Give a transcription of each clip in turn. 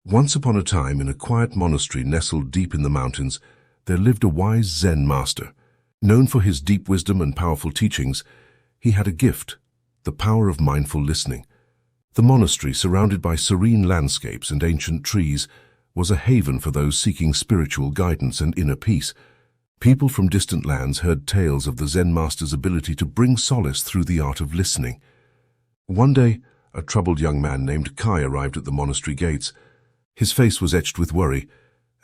Once upon a time, in a quiet monastery nestled deep in the mountains, there lived a wise Zen master. Known for his deep wisdom and powerful teachings, he had a gift, the power of mindful listening. The monastery, surrounded by serene landscapes and ancient trees, was a haven for those seeking spiritual guidance and inner peace. People from distant lands heard tales of the Zen master's ability to bring solace through the art of listening. One day, a troubled young man named Kai arrived at the monastery gates. His face was etched with worry,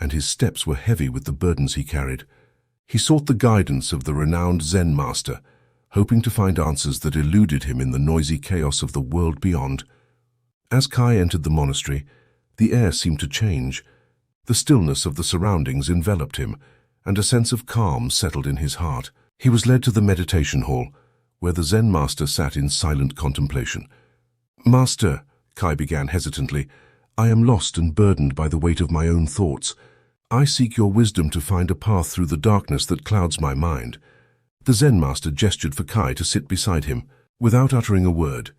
and his steps were heavy with the burdens he carried. He sought the guidance of the renowned Zen master, hoping to find answers that eluded him in the noisy chaos of the world beyond. As Kai entered the monastery, the air seemed to change. The stillness of the surroundings enveloped him, and a sense of calm settled in his heart. He was led to the meditation hall, where the Zen master sat in silent contemplation. "Master," Kai began hesitantly, "I am lost and burdened by the weight of my own thoughts. I seek your wisdom to find a path through the darkness that clouds my mind." The Zen master gestured for Kai to sit beside him. Without uttering a word,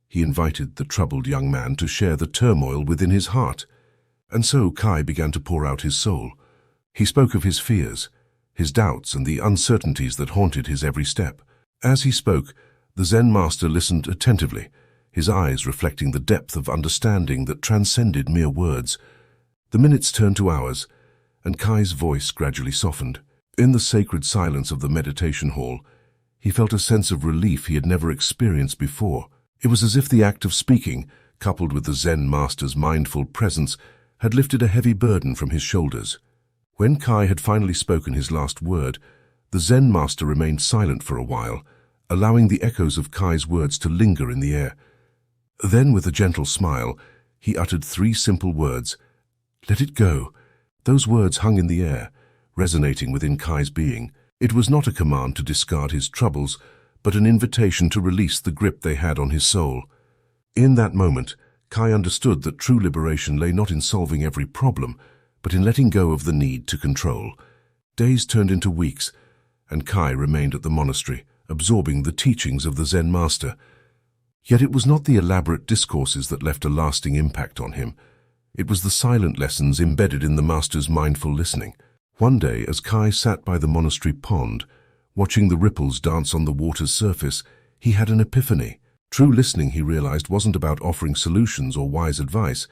he invited the troubled young man to share the turmoil within his heart. And so Kai began to pour out his soul. He spoke of his fears, his doubts, and the uncertainties that haunted his every step. As he spoke, the Zen master listened attentively, his eyes reflecting the depth of understanding that transcended mere words. The minutes turned to hours, and Kai's voice gradually softened. In the sacred silence of the meditation hall, he felt a sense of relief he had never experienced before. It was as if the act of speaking, coupled with the Zen master's mindful presence, had lifted a heavy burden from his shoulders. When Kai had finally spoken his last word, the Zen master remained silent for a while, allowing the echoes of Kai's words to linger in the air. Then, with a gentle smile, he uttered 3 simple words, "Let it go." Those words hung in the air, resonating within Kai's being. It was not a command to discard his troubles, but an invitation to release the grip they had on his soul. In that moment, Kai understood that true liberation lay not in solving every problem, but in letting go of the need to control. Days turned into weeks, and Kai remained at the monastery, absorbing the teachings of the Zen master. Yet it was not the elaborate discourses that left a lasting impact on him. It was the silent lessons embedded in the master's mindful listening. One day, as Kai sat by the monastery pond, watching the ripples dance on the water's surface, he had an epiphany. True listening, he realized, wasn't about offering solutions or wise advice.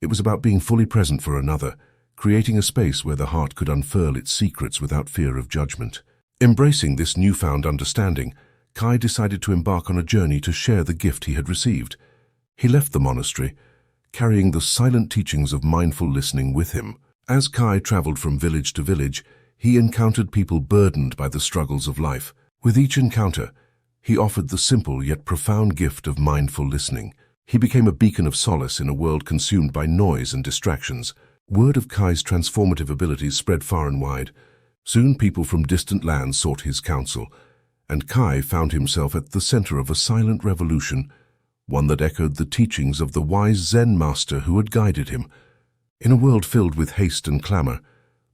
It was about being fully present for another, creating a space where the heart could unfurl its secrets without fear of judgment. Embracing this newfound understanding, Kai decided to embark on a journey to share the gift he had received. He left the monastery, carrying the silent teachings of mindful listening with him. As Kai traveled from village to village, he encountered people burdened by the struggles of life. With each encounter, he offered the simple yet profound gift of mindful listening. He became a beacon of solace in a world consumed by noise and distractions. Word of Kai's transformative abilities spread far and wide. Soon people from distant lands sought his counsel, and Kai found himself at the center of a silent revolution, one that echoed the teachings of the wise Zen master who had guided him. In a world filled with haste and clamor,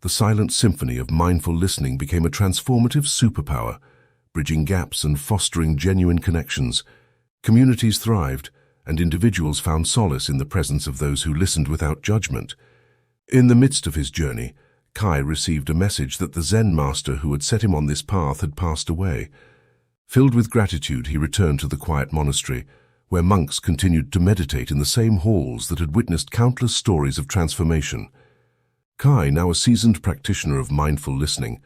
the silent symphony of mindful listening became a transformative superpower, bridging gaps and fostering genuine connections. Communities thrived, and individuals found solace in the presence of those who listened without judgment. In the midst of his journey, Kai received a message that the Zen master who had set him on this path had passed away. Filled with gratitude, he returned to the quiet monastery, where monks continued to meditate in the same halls that had witnessed countless stories of transformation. Kai, now a seasoned practitioner of mindful listening,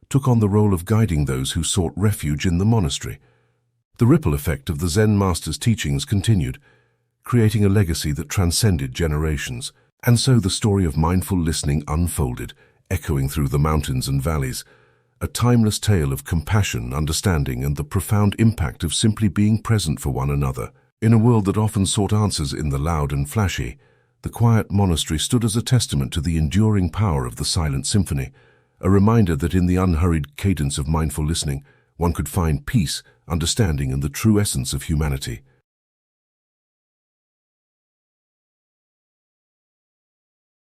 took on the role of guiding those who sought refuge in the monastery. The ripple effect of the Zen master's teachings continued, creating a legacy that transcended generations. And so the story of mindful listening unfolded, echoing through the mountains and valleys, a timeless tale of compassion, understanding, and the profound impact of simply being present for one another. In a world that often sought answers in the loud and flashy, the quiet monastery stood as a testament to the enduring power of the Silent Symphony, a reminder that in the unhurried cadence of mindful listening, one could find peace, understanding, and the true essence of humanity.